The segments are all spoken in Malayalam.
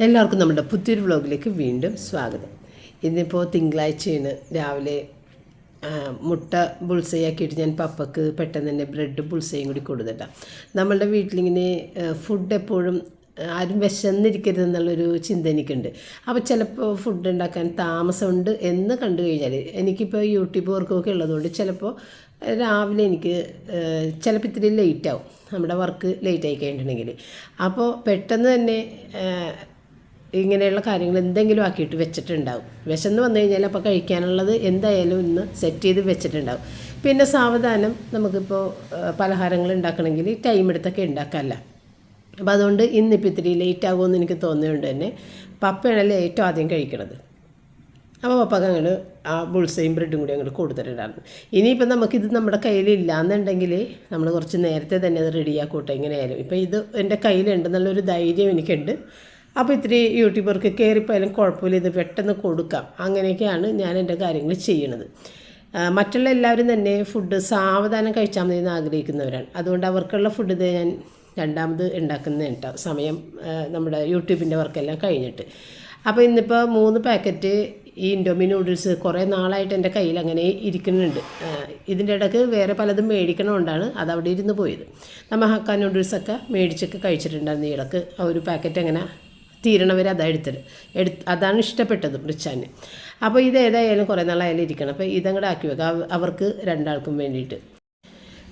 എല്ലാവർക്കും നമ്മുടെ പുതിയൊരു വ്ളോഗിലേക്ക് വീണ്ടും സ്വാഗതം. ഇന്നിപ്പോൾ തിങ്കളാഴ്ചയാണ്. രാവിലെ മുട്ട ബുൾസയാക്കിയിട്ട് ഞാൻ പപ്പക്ക് പെട്ടെന്ന് തന്നെ ബ്രെഡ് ബുൾസയും കൂടി കൊടുത്തിട്ടാണ്. നമ്മളുടെ വീട്ടിലിങ്ങനെ ഫുഡ് എപ്പോഴും ആരും വിശന്നിരിക്കരുത് എന്നുള്ളൊരു ചിന്ത എനിക്കുണ്ട്. അപ്പോൾ ചിലപ്പോൾ ഫുഡ് ഉണ്ടാക്കാൻ താമസമുണ്ട് എന്ന് കണ്ടു കഴിഞ്ഞാൽ, എനിക്കിപ്പോൾ യൂട്യൂബ് വർക്കൊക്കെ ഉള്ളതുകൊണ്ട് ചിലപ്പോൾ രാവിലെ എനിക്ക് ചിലപ്പോൾ ഇത്തിരി ലേറ്റാവും, നമ്മുടെ വർക്ക് ലേറ്റ് ആയി കഴിഞ്ഞിട്ടുണ്ടെങ്കിൽ. അപ്പോൾ പെട്ടെന്ന് തന്നെ ഇങ്ങനെയുള്ള കാര്യങ്ങൾ എന്തെങ്കിലും ആക്കിയിട്ട് വെച്ചിട്ടുണ്ടാവും. വിശന്ന് വന്നു കഴിഞ്ഞാൽ അപ്പോൾ കഴിക്കാനുള്ളത് എന്തായാലും ഇന്ന് സെറ്റ് ചെയ്ത് വെച്ചിട്ടുണ്ടാവും. പിന്നെ സാവധാനം നമുക്കിപ്പോൾ പലഹാരങ്ങൾ ഉണ്ടാക്കണമെങ്കിൽ ടൈം എടുത്തൊക്കെ ഉണ്ടാക്കാമല്ല. അപ്പോൾ അതുകൊണ്ട് ഇന്നിപ്പോൾ ഇത്തിരി ലേറ്റ് ആകുമെന്ന് എനിക്ക് തോന്നിയതുകൊണ്ട് തന്നെ പപ്പയാണല്ലേ ഏറ്റവും ആദ്യം കഴിക്കണത്. അപ്പോൾ പപ്പക്ക് അങ്ങോട്ട് ആ ബുൾസയും ബ്രെഡും കൂടി അങ്ങോട്ട് കൊടുത്തിട്ടുണ്ടായിരുന്നു. ഇനിയിപ്പോൾ നമുക്കിത് നമ്മുടെ കയ്യിലില്ലാന്നുണ്ടെങ്കിൽ നമ്മൾ കുറച്ച് നേരത്തെ തന്നെ അത് റെഡിയാക്കൂട്ടെ എങ്ങനെയായാലും. ഇപ്പോൾ ഇത് എൻ്റെ കയ്യിലുണ്ടെന്നുള്ളൊരു ധൈര്യം എനിക്കുണ്ട്. അപ്പോൾ ഇത്തിരി യൂട്യൂബർക്ക് കയറിപ്പോയാലും കുഴപ്പമില്ല, ഇത് പെട്ടെന്ന് കൊടുക്കാം. അങ്ങനെയൊക്കെയാണ് ഞാൻ എൻ്റെ കാര്യങ്ങൾ ചെയ്യണത്. മറ്റുള്ള എല്ലാവരും തന്നെ ഫുഡ് സാവധാനം കഴിച്ചാൽ മതി എന്ന് ആഗ്രഹിക്കുന്നവരാണ്. അതുകൊണ്ട് അവർക്കുള്ള ഫുഡ് ഇത് ഞാൻ രണ്ടാമത് ഉണ്ടാക്കുന്ന കേട്ടോ, സമയം നമ്മുടെ യൂട്യൂബിൻ്റെ വർക്കെല്ലാം കഴിഞ്ഞിട്ട്. അപ്പോൾ ഇന്നിപ്പോൾ 3 പാക്കറ്റ് ഈ ഇൻഡോമി നൂഡിൽസ് കുറേ നാളായിട്ട് എൻ്റെ കയ്യിൽ അങ്ങനെ ഇരിക്കുന്നുണ്ട്. ഇതിൻ്റെ ഇടയ്ക്ക് വേറെ പലതും മേടിക്കണമുകൊണ്ടാണ് അതവിടെ ഇരുന്ന് പോയത്. നമ്മൾ ഹക്ക നൂഡിൽസൊക്കെ മേടിച്ചൊക്കെ കഴിച്ചിട്ടുണ്ടായിരുന്നു. ഈ ഇടയ്ക്ക് ഒരു പാക്കറ്റ് അങ്ങനെ തീരണവർ അതാണ് അതാണ് ഇഷ്ടപ്പെട്ടത് റിച്ചാന്. അപ്പോൾ ഇത് ഏതായാലും കുറേ നാളായാലും ഇരിക്കണം. അപ്പോൾ ഇതങ്ങോട്ട് ആക്കി വെക്കാം അവർക്ക് രണ്ടാൾക്കും വേണ്ടിയിട്ട്.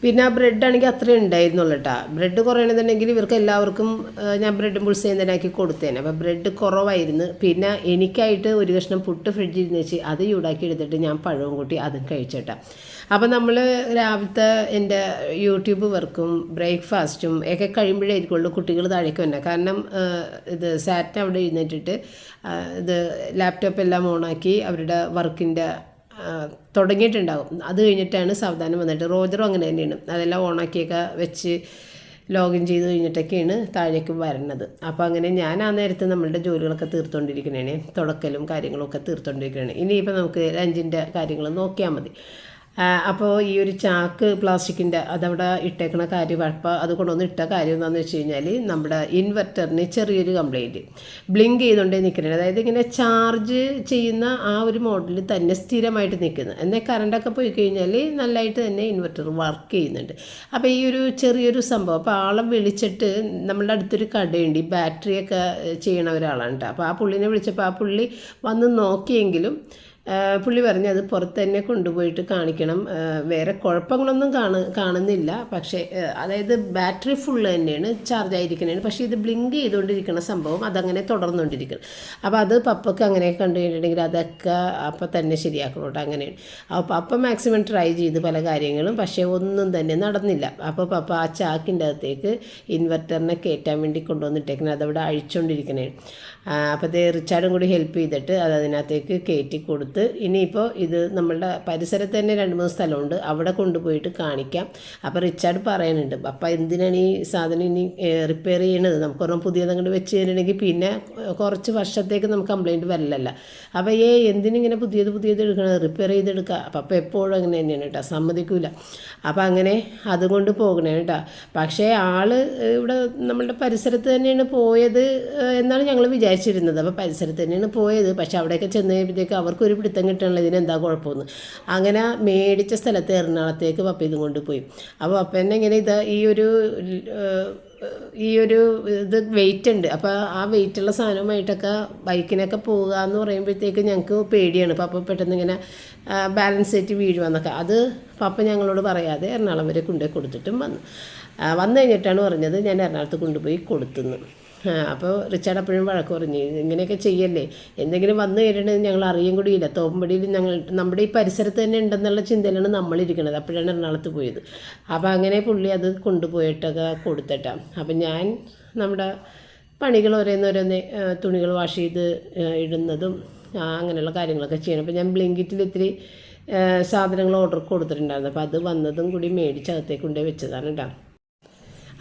പിന്നെ ആ ബ്രെഡാണെങ്കിൽ അത്രയും ഉണ്ടായിരുന്നുള്ളൂ കേട്ടോ. ബ്രെഡ് കുറയണമെന്നുണ്ടെങ്കിൽ ഇവർക്ക് എല്ലാവർക്കും ഞാൻ ബ്രെഡും ബുൾസയും തന്നെ ആക്കി കൊടുത്തേനെ. അപ്പോൾ ബ്രെഡ് കുറവായിരുന്നു. പിന്നെ എനിക്കായിട്ട് ഒരു കഷ്ണം പുട്ട് ഫ്രിഡ്ജിൽ നിന്ന് വെച്ച് അത് ചൂടാക്കി എടുത്തിട്ട് ഞാൻ പഴവും കൂട്ടി അതും കഴിച്ചേട്ടാ. അപ്പോൾ നമ്മൾ രാവിലത്തെ എൻ്റെ യൂട്യൂബ് വർക്കും ബ്രേക്ക്ഫാസ്റ്റും ഒക്കെ കഴിയുമ്പോഴായിരിക്കുള്ളൂ കുട്ടികൾ താഴേക്ക് വന്നത്. കാരണം ഇത് സാറ്റിന് അവിടെ എഴുന്നേറ്റിട്ട് ഇത് ലാപ്ടോപ്പ് എല്ലാം ഓണാക്കി അവരുടെ വർക്കിൻ്റെ തുടങ്ങിയിട്ടുണ്ടാകും. അത് കഴിഞ്ഞിട്ടാണ് സാവധാനം വന്നിട്ട് റോജറും അങ്ങനെ തന്നെയാണ്. അതെല്ലാം ഓണാക്കിയൊക്കെ വെച്ച് ലോഗിൻ ചെയ്ത് കഴിഞ്ഞിട്ടൊക്കെയാണ് താഴേക്ക് വരണത്. അപ്പോൾ അങ്ങനെ ഞാൻ ആ നേരത്ത് നമ്മളുടെ ജോലികളൊക്കെ തീർത്തുകൊണ്ടിരിക്കണേ, തുടക്കലും കാര്യങ്ങളൊക്കെ തീർത്തുകൊണ്ടിരിക്കണേ. ഇനിയിപ്പോൾ നമുക്ക് ലഞ്ചിൻ്റെ കാര്യങ്ങൾ നോക്കിയാൽ മതി. അപ്പോൾ ഈ ഒരു ചാക്ക് പ്ലാസ്റ്റിക്കിൻ്റെ അതവിടെ ഇട്ടേക്കണ കാര്യം അപ്പോൾ അത് കൊണ്ടുവന്ന് ഇട്ട കാര്യം എന്താണെന്ന് വെച്ച് കഴിഞ്ഞാൽ നമ്മുടെ ഇൻവെർട്ടറിന് ചെറിയൊരു കംപ്ലയിൻറ്റ് ബ്ലിങ്ക് ചെയ്തുകൊണ്ടേ നിൽക്കുന്നത്. അതായത് ഇങ്ങനെ ചാർജ് ചെയ്യുന്ന ആ ഒരു മോഡലിൽ തന്നെ സ്ഥിരമായിട്ട് നിൽക്കുന്നത്. എന്നാൽ കറണ്ടൊക്കെ പോയി കഴിഞ്ഞാൽ നല്ലതായിട്ട് തന്നെ ഇൻവെർട്ടർ വർക്ക് ചെയ്യുന്നുണ്ട്. അപ്പോൾ ഈ ഒരു ചെറിയൊരു സംഭവം അപ്പോൾ ആളെ വിളിച്ചിട്ട് നമ്മളുടെ അടുത്തൊരു കടയുണ്ട്, ഈ ബാറ്ററിയൊക്കെ ചെയ്യണ ഒരാളാണ് കേട്ടോ. അപ്പോൾ ആ പുള്ളിനെ വിളിച്ചപ്പോൾ ആ പുള്ളി വന്ന് നോക്കിയെങ്കിലും പുള്ളി പറഞ്ഞ് അത് പുറത്ത് തന്നെ കൊണ്ടുപോയിട്ട് കാണിക്കണം, വേറെ കുഴപ്പങ്ങളൊന്നും കാണുന്നില്ല. പക്ഷേ അതായത് ബാറ്ററി ഫുള്ള് തന്നെയാണ്, ചാർജ് ആയിരിക്കുന്നതാണ്. പക്ഷേ ഇത് ബ്ലിങ്ക് ചെയ്തുകൊണ്ടിരിക്കുന്ന സംഭവം അതങ്ങനെ തുടർന്നുകൊണ്ടിരിക്കണം. അപ്പോൾ അത് പപ്പക്ക് അങ്ങനെയൊക്കെ കണ്ടു കഴിഞ്ഞിട്ടുണ്ടെങ്കിൽ അതൊക്കെ അപ്പം തന്നെ ശരിയാക്കണം കേട്ടോ. അങ്ങനെയാണ്. അപ്പോൾ പപ്പ മാക്സിമം ട്രൈ ചെയ്ത് പല കാര്യങ്ങളും, പക്ഷേ ഒന്നും തന്നെ നടന്നില്ല. അപ്പോൾ പപ്പ ആ ചാക്കിൻ്റെ അകത്തേക്ക് ഇൻവെർട്ടറിനെ കയറ്റാൻ വേണ്ടി കൊണ്ടുവന്നിട്ടേക്കണം, അതവിടെ അഴിച്ചുകൊണ്ടിരിക്കണേ. അപ്പോൾ അത് റിച്ചാർഡും കൂടി ഹെൽപ്പ് ചെയ്തിട്ട് അത് അതിനകത്തേക്ക് കയറ്റി കൊടുത്ത് ഇനിയിപ്പോൾ ഇത് നമ്മളുടെ പരിസരത്ത് തന്നെ 2-3 സ്ഥലമുണ്ട്, അവിടെ കൊണ്ടുപോയിട്ട് കാണിക്കാം. അപ്പോൾ റിച്ചാർഡ് പറയുന്നുണ്ട്, അപ്പോൾ എന്തിനാണ് ഈ സാധനം ഇനി റിപ്പയർ ചെയ്യണത്, നമുക്കൊരെണ്ണം പുതിയതങ്ങോട്ട് വെച്ച് തരണമെങ്കിൽ പിന്നെ കുറച്ച് വർഷത്തേക്ക് നമുക്ക് കംപ്ലയിൻറ്റ് വരില്ലല്ലോ. അപ്പോൾ എന്തിനിങ്ങനെ പുതിയത് എടുക്കണം, റിപ്പയർ ചെയ്തെടുക്കുക. അപ്പോൾ എപ്പോഴും അങ്ങനെ തന്നെയാണ് കേട്ടോ, സമ്മതിക്കില്ല. അപ്പോൾ അങ്ങനെ അതുകൊണ്ട് പോകണേ കേട്ടോ. പക്ഷേ ആൾ ഇവിടെ നമ്മളുടെ പരിസരത്ത് തന്നെയാണ് പോയത് എന്നാണ് ഞങ്ങൾ വിചാരിച്ചിരുന്നത്. അപ്പോൾ പരിസരത്ത് തന്നെയാണ് പോയത്. പക്ഷെ അവിടെയൊക്കെ ചെന്ന് കഴിയുമ്പോഴത്തേക്ക് അവർക്കൊരു പിടുത്തം കിട്ടണല്ലോ ഇതിനെന്താ കുഴപ്പമൊന്നും. അങ്ങനെ മേടിച്ച സ്ഥലത്ത് എറണാകുളത്തേക്ക് പപ്പ ഇതും കൊണ്ടുപോയി. അപ്പോൾ പപ്പേനെ ഇങ്ങനെ ഈ ഒരു ഇത് വെയിറ്റ് ഉണ്ട്. അപ്പോൾ ആ വെയിറ്റുള്ള സാധനവുമായിട്ടൊക്കെ ബൈക്കിനൊക്കെ പോകുക എന്ന് പറയുമ്പോഴത്തേക്ക് ഞങ്ങൾക്ക് പേടിയാണ്. പപ്പ പെട്ടെന്ന് ഇങ്ങനെ ബാലൻസ് ആയിട്ട് വീഴുവെന്നൊക്കെ. അത് പപ്പ ഞങ്ങളോട് പറയാതെ എറണാകുളം വരെ കൊണ്ടുപോയി കൊടുത്തിട്ടും വന്നു കഴിഞ്ഞിട്ടാണ് പറഞ്ഞത് ഞാൻ എറണാകുളത്ത് കൊണ്ടുപോയി കൊടുത്തുനിന്ന്. അപ്പോൾ റിച്ചാർഡ് അപ്പോഴും വഴക്ക് പറഞ്ഞു, ഇങ്ങനെയൊക്കെ ചെയ്യല്ലേ, എന്തെങ്കിലും വന്നു കഴിഞ്ഞിട്ടുണ്ടെങ്കിൽ ഞങ്ങൾ അറിയും കൂടിയില്ല. തോമ്പടിയിൽ നമ്മുടെ ഈ പരിസരത്ത് തന്നെ ഉണ്ടെന്നുള്ള ചിന്തയിലാണ് നമ്മളിരിക്കുന്നത്. അപ്പോഴാണ് എറണാകുളത്ത് പോയത്. അപ്പോൾ അങ്ങനെ പുള്ളി അത് കൊണ്ടുപോയിട്ടൊക്കെ കൊടുത്തിട്ടാണ്. അപ്പം ഞാൻ നമ്മുടെ പണികൾ ഓരോന്നോരോന്ന് തുണികൾ വാഷ് ചെയ്ത് ഇടുന്നതും അങ്ങനെയുള്ള കാര്യങ്ങളൊക്കെ ചെയ്യണം. അപ്പോൾ ഞാൻ ബ്ലിങ്കിറ്റിൽ ഇത്തിരി സാധനങ്ങൾ ഓർഡർ കൊടുത്തിട്ടുണ്ടായിരുന്നു. അപ്പോൾ അത് വന്നതും കൂടി മേടിച്ചകത്തേക്ക് കൊണ്ടുപോയി വെച്ചതാണ് കേട്ടോ.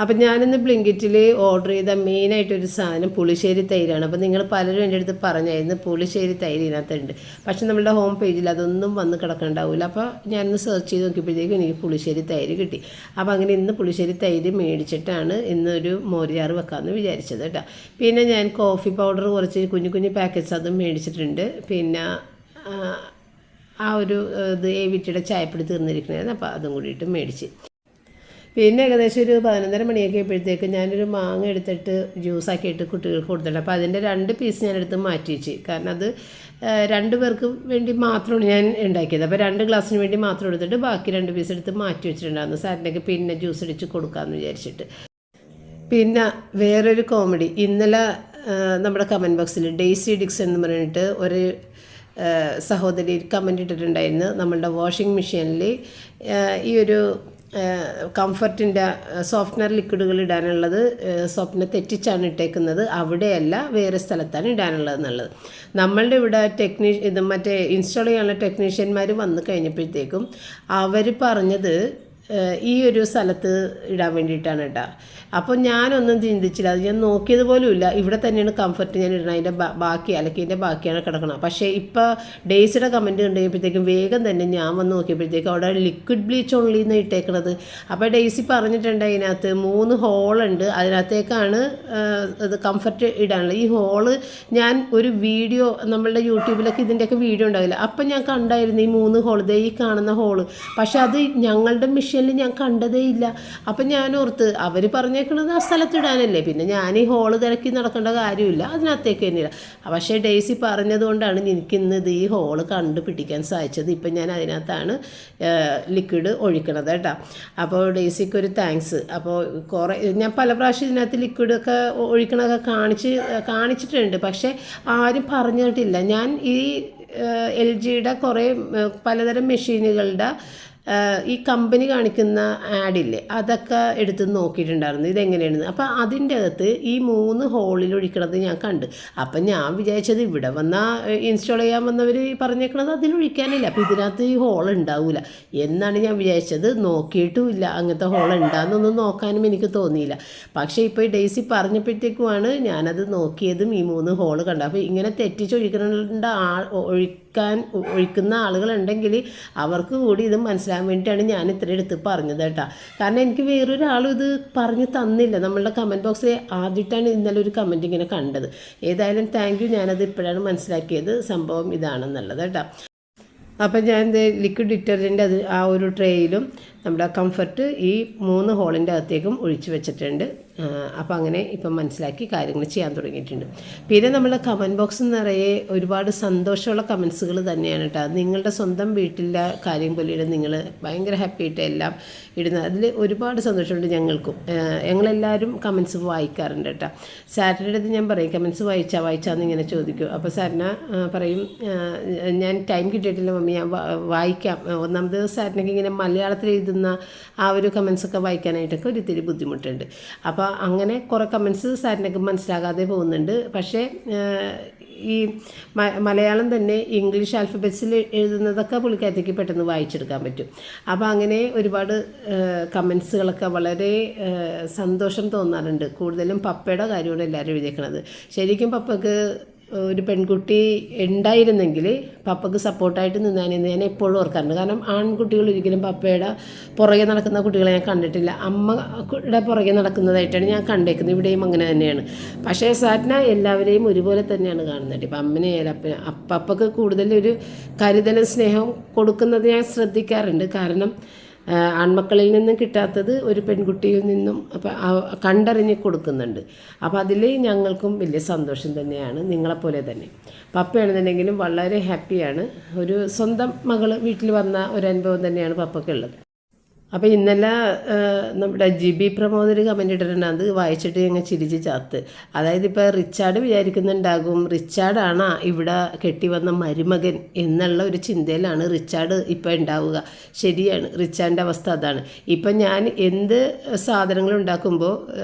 അപ്പം ഞാനിന്ന് ബ്ലിങ്കിറ്റിൽ ഓർഡർ ചെയ്ത മെയിനായിട്ടൊരു സാധനം പുളിശ്ശേരി തൈരാണ്. അപ്പോൾ നിങ്ങൾ പലരും എൻ്റെ അടുത്ത് പറഞ്ഞായിരുന്നു പുളിശ്ശേരി തൈര് ഇതിനകത്തുണ്ട്, പക്ഷെ നമ്മളുടെ ഹോം പേജിൽ അതൊന്നും വന്ന് കിടക്കണ്ടാവില്ല. അപ്പോൾ ഞാനിന്ന് സെർച്ച് ചെയ്ത് നോക്കിയപ്പോഴത്തേക്കും എനിക്ക് പുളിശ്ശേരി തൈര് കിട്ടി. അപ്പോൾ അങ്ങനെ ഇന്ന് പുളിശ്ശേരി തൈര് മേടിച്ചിട്ടാണ് ഇന്നൊരു മോരുചാറ് വെക്കാമെന്ന് വിചാരിച്ചത് കേട്ടോ. പിന്നെ ഞാൻ കോഫി പൗഡർ കുറച്ച് കുഞ്ഞു കുഞ്ഞു പാക്കറ്റ്സ് അതും മേടിച്ചിട്ടുണ്ട്. പിന്നെ ആ ഒരു ഇത് എവിറ്റിയുടെ ചായപ്പൊടി തീർന്നിരിക്കണമായിരുന്നു, അപ്പോൾ അതും കൂടിയിട്ട് മേടിച്ച്. പിന്നെ ഏകദേശം ഒരു 11:30 മണിയൊക്കെ ആയപ്പോഴത്തേക്ക് ഞാനൊരു മാങ്ങ എടുത്തിട്ട് ജ്യൂസാക്കിയിട്ട് കുട്ടികൾക്ക് കൊടുത്തിട്ടുണ്ട്. അപ്പോൾ അതിൻ്റെ 2 പീസ് ഞാനെടുത്ത് മാറ്റി വെച്ച്, കാരണം അത് 2 പേർക്ക് വേണ്ടി മാത്രമാണ് ഞാൻ ഉണ്ടാക്കിയത്. അപ്പോൾ 2 ഗ്ലാസ്സിന് വേണ്ടി മാത്രം എടുത്തിട്ട് ബാക്കി 2 പീസ് എടുത്ത് മാറ്റി വെച്ചിട്ടുണ്ടായിരുന്നു. സാറിനൊക്കെ പിന്നെ ജ്യൂസ് അടിച്ച് കൊടുക്കാമെന്ന് വിചാരിച്ചിട്ട്. പിന്നെ വേറൊരു കോമഡി, ഇന്നലെ നമ്മുടെ കമൻറ്റ് ബോക്സിൽ ഡെയ്സി ഡിക്സ് എന്ന് പറഞ്ഞിട്ട് ഒരു സഹോദരി കമൻറ്റ് ഇട്ടിട്ടുണ്ടായിരുന്നു. നമ്മളുടെ വാഷിംഗ് മെഷീനിൽ ഈ ഒരു കംഫർട്ടിൻ്റെ സോഫ്റ്റ്നർ ലിക്വിഡുകൾ ഇടാനുള്ളത് സ്വപ്ന തെറ്റിച്ചാണ് ഇട്ടേക്കുന്നത്, അവിടെയല്ല വേറെ സ്ഥലത്താണ് ഇടാനുള്ളത് എന്നുള്ളത്. നമ്മളുടെ ഇവിടെ ഇത് മറ്റേ ഇൻസ്റ്റാൾ ചെയ്യാനുള്ള ടെക്നീഷ്യന്മാർ വന്നു കഴിഞ്ഞപ്പോഴത്തേക്കും അവർ പറഞ്ഞത് ഈ ഒരു സ്ഥലത്ത് ഇടാൻ വേണ്ടിയിട്ടാണ് കേട്ടോ. അപ്പോൾ ഞാനൊന്നും ചിന്തിച്ചില്ല, അത് ഞാൻ നോക്കിയത് പോലും ഇല്ല. ഇവിടെ തന്നെയാണ് കംഫർട്ട് ഞാൻ ഇടണം, അതിൻ്റെ ബാക്കി അലക്കിൻ്റെ ബാക്കിയാണ് കിടക്കണം. പക്ഷേ ഇപ്പോൾ ഡേയ്സിയുടെ കമൻറ്റ് കണ്ടുകഴിഞ്ഞപ്പോഴത്തേക്കും വേഗം തന്നെ ഞാൻ വന്ന് നോക്കിയപ്പോഴത്തേക്കും അവിടെ ലിക്വിഡ് ബ്ലീച്ച് ഓൺലി എന്ന് ഇട്ടേക്കണത്. അപ്പോൾ ഡേയ്സി പറഞ്ഞിട്ടുണ്ട് അതിനകത്ത് 3 ഹോളുണ്ട്, അതിനകത്തേക്കാണ് ഇത് കംഫർട്ട് ഇടാനുള്ളത്. ഈ ഹോള് ഞാൻ ഒരു വീഡിയോ നമ്മളുടെ യൂട്യൂബിലൊക്കെ ഇതിൻ്റെയൊക്കെ വീഡിയോ ഉണ്ടാവില്ല, അപ്പം ഞാൻ കണ്ടായിരുന്നു ഈ 3 ഹോൾ, ഈ കാണുന്ന ഹോള്. പക്ഷെ അത് ഞങ്ങളുടെ മിഷീനിൽ ഞാൻ കണ്ടതേ ഇല്ല. അപ്പം ഞാൻ ഓർത്ത് അവർ പറഞ്ഞേക്കണത് ആ സ്ഥലത്തിടാനല്ലേ, പിന്നെ ഞാൻ ഈ ഹോള് തിരക്കി നടക്കേണ്ട കാര്യമില്ല, അതിനകത്തേക്ക് തന്നെയില്ല. പക്ഷേ ഡേയ്സി പറഞ്ഞതുകൊണ്ടാണ് എനിക്കിന്ന് ഇത് ഈ ഹോള് കണ്ടുപിടിക്കാൻ സാധിച്ചത്. ഇപ്പം ഞാൻ അതിനകത്താണ് ലിക്വിഡ് ഒഴിക്കണത് കേട്ടോ. അപ്പോൾ ഡേയ്സിക്കൊരു താങ്ക്സ്. അപ്പോൾ ഞാൻ പല പ്രാവശ്യം ഇതിനകത്ത് ലിക്വിഡൊക്കെ ഒഴിക്കണതൊക്കെ കാണിച്ചിട്ടുണ്ട്, പക്ഷേ ആരും പറഞ്ഞിട്ടില്ല. ഞാൻ ഈ LGയുടെ കുറേ പലതരം മെഷീനുകളുടെ ഈ കമ്പനി കാണിക്കുന്ന ആഡില്ലേ അതൊക്കെ എടുത്ത് നോക്കിയിട്ടുണ്ടായിരുന്നു ഇതെങ്ങനെയാണെന്ന്. അപ്പോൾ അതിൻ്റെ അകത്ത് ഈ 3 ഹോളിൽ ഒഴിക്കണത് ഞാൻ കണ്ട്. അപ്പം ഞാൻ വിചാരിച്ചത് ഇവിടെ വന്നാൽ ഇൻസ്റ്റാൾ ചെയ്യാൻ വന്നവർ പറഞ്ഞേക്കണത് അതിലൊഴിക്കാനില്ല, അപ്പോൾ ഇതിനകത്ത് ഈ ഹോൾ ഉണ്ടാവില്ല എന്നാണ് ഞാൻ വിചാരിച്ചത്. നോക്കിയിട്ടുമില്ല, അങ്ങനത്തെ ഹോൾ ഉണ്ടാകുന്നൊന്നും നോക്കാനും എനിക്ക് തോന്നിയില്ല. പക്ഷേ ഇപ്പോൾ ഈ ഡേയ്സി പറഞ്ഞപ്പോഴത്തേക്കുമാണ് ഞാനത് നോക്കിയതും ഈ 3 ഹോൾ കണ്ടു. അപ്പോൾ ഇങ്ങനെ ഒഴിക്കുന്ന ആളുകളുണ്ടെങ്കിൽ അവർക്ക് കൂടി ഇത് മനസ്സിലാക്കാൻ വേണ്ടിയിട്ടാണ് ഞാൻ ഇത്ര എടുത്ത് പറഞ്ഞത് കേട്ടോ. കാരണം എനിക്ക് വേറൊരാളും ഇത് പറഞ്ഞു തന്നില്ല. നമ്മളുടെ കമൻറ്റ് ബോക്സിൽ ആദ്യമായിട്ടാണ് ഇന്നലെ ഒരു കമൻറ്റ് ഇങ്ങനെ കണ്ടത്. ഏതായാലും താങ്ക് യു, ഞാനത് ഇപ്പോഴാണ് മനസ്സിലാക്കിയത് സംഭവം ഇതാണെന്നുള്ളത് കേട്ടോ. അപ്പം ഞാൻ ലിക്വിഡ് ഡിറ്റർജൻറ്റ് ആ ഒരു ട്രേയിലും നമ്മുടെ കംഫർട്ട് ഈ 3 ഹോളിൻ്റെ അകത്തേക്കും ഒഴിച്ച് വെച്ചിട്ടുണ്ട്. അപ്പോൾ അങ്ങനെ ഇപ്പം മനസ്സിലാക്കി കാര്യങ്ങൾ ചെയ്യാൻ തുടങ്ങിയിട്ടുണ്ട്. പിന്നെ നമ്മളുടെ കമൻറ്റ് ബോക്സ് നിറയെ ഒരുപാട് സന്തോഷമുള്ള കമൻസുകൾ തന്നെയാണ് കേട്ടോ. നിങ്ങളുടെ സ്വന്തം വീട്ടിലെ കാര്യം പോലെയാണ് നിങ്ങൾ ഭയങ്കര ഹാപ്പി ആയിട്ട് എല്ലാം ഇടുന്നത്. അതിൽ ഒരുപാട് സന്തോഷമുണ്ട് ഞങ്ങൾക്കും. ഞങ്ങളെല്ലാവരും കമൻസ് വായിക്കാറുണ്ട് കേട്ടോ. സാറ്റർഡേ ഞാൻ പറയും കമൻസ് വായിച്ചാന്ന് ഇങ്ങനെ ചോദിക്കും. അപ്പോൾ സാറിന പറയും ഞാൻ ടൈം കിട്ടിയിട്ടില്ല മമ്മി, ഞാൻ വായിക്കാം. ഒന്നാമത് സാറിനൊക്കെ ഇങ്ങനെ മലയാളത്തിൽ എഴുതുന്ന ആ ഒരു കമൻസൊക്കെ വായിക്കാനായിട്ടൊക്കെ ഒരിത്തിരി ബുദ്ധിമുട്ടുണ്ട്. അപ്പോൾ അങ്ങനെ കുറേ കമൻസ് സാറിനൊക്കെ മനസ്സിലാകാതെ പോകുന്നുണ്ട്. പക്ഷേ ഈ മലയാളം തന്നെ ഇംഗ്ലീഷ് ആൽഫബറ്റ്സിൽ എഴുതുന്നതൊക്കെ പുള്ളിക്കാരത്തേക്ക് പെട്ടെന്ന് വായിച്ചെടുക്കാൻ പറ്റും. അപ്പോൾ അങ്ങനെ ഒരുപാട് കമൻസുകളൊക്കെ വളരെ സന്തോഷം തോന്നാറുണ്ട്. കൂടുതലും പപ്പയുടെ കാര്യമാണ് എല്ലാവരും എഴുതിയേക്കണത്. ശരിക്കും പപ്പയ്ക്ക് ഒരു പെൺകുട്ടി ഉണ്ടായിരുന്നെങ്കിൽ പപ്പയ്ക്ക് സപ്പോർട്ടായിട്ട് നിന്നാനെന്ന് ഞാൻ എപ്പോഴും ഓർക്കാറുണ്ട്. കാരണം ആൺകുട്ടികൾ ഒരിക്കലും പപ്പയുടെ പുറകെ നടക്കുന്ന കുട്ടികളെ ഞാൻ കണ്ടിട്ടില്ല. അമ്മയുടെ പുറകെ നടക്കുന്നതായിട്ടാണ് ഞാൻ കണ്ടേക്കുന്നത്. ഇവിടെയും അങ്ങനെ തന്നെയാണ്. പക്ഷേ സാറ്റ്ന എല്ലാവരെയും ഒരുപോലെ തന്നെയാണ് കാണുന്നത്. ഇപ്പം അമ്മനെ പപ്പയ്ക്ക് കൂടുതലൊരു കരുതലും സ്നേഹവും കൊടുക്കുന്നത് ഞാൻ ശ്രദ്ധിക്കാറുണ്ട്. കാരണം ആൺമക്കളിൽ നിന്നും കിട്ടാത്തത് ഒരു പെൺകുട്ടിയിൽ നിന്നും കണ്ടറിഞ്ഞ് കൊടുക്കുന്നുണ്ട്. അപ്പോൾ അതിൽ ഞങ്ങൾക്കും വലിയ സന്തോഷം തന്നെയാണ്, നിങ്ങളെപ്പോലെ തന്നെ. പപ്പയാണെന്നുണ്ടെങ്കിലും വളരെ ഹാപ്പിയാണ്. ഒരു സ്വന്തം മകൾ വീട്ടിൽ വന്ന ഒരു അനുഭവം തന്നെയാണ് പപ്പയ്ക്കുള്ളത്. അപ്പോൾ ഇന്നലെ നമ്മുടെ ജിബി പ്രമോദർ കമൻ്റ് ഇട്ടിട്ടുണ്ട്. അത് വായിച്ചിട്ട് ഞങ്ങൾ ചിരിച്ച് ചാത്ത്. അതായത് ഇപ്പോൾ റിച്ചാർഡ് വിചാരിക്കുന്നുണ്ടാകും റിച്ചാർഡാണ് ഇവിടെ കെട്ടിവന്ന മരുമകൻ എന്നുള്ള ഒരു ചിന്തയിലാണ് റിച്ചാർഡ് ഇപ്പോൾ ഉണ്ടാവുക. ശരിയാണ്, റിച്ചാർഡിൻ്റെ അവസ്ഥ അതാണ്. ഇപ്പം ഞാൻ എന്ത് സാധനങ്ങൾ ഉണ്ടാക്കുമ്പോൾ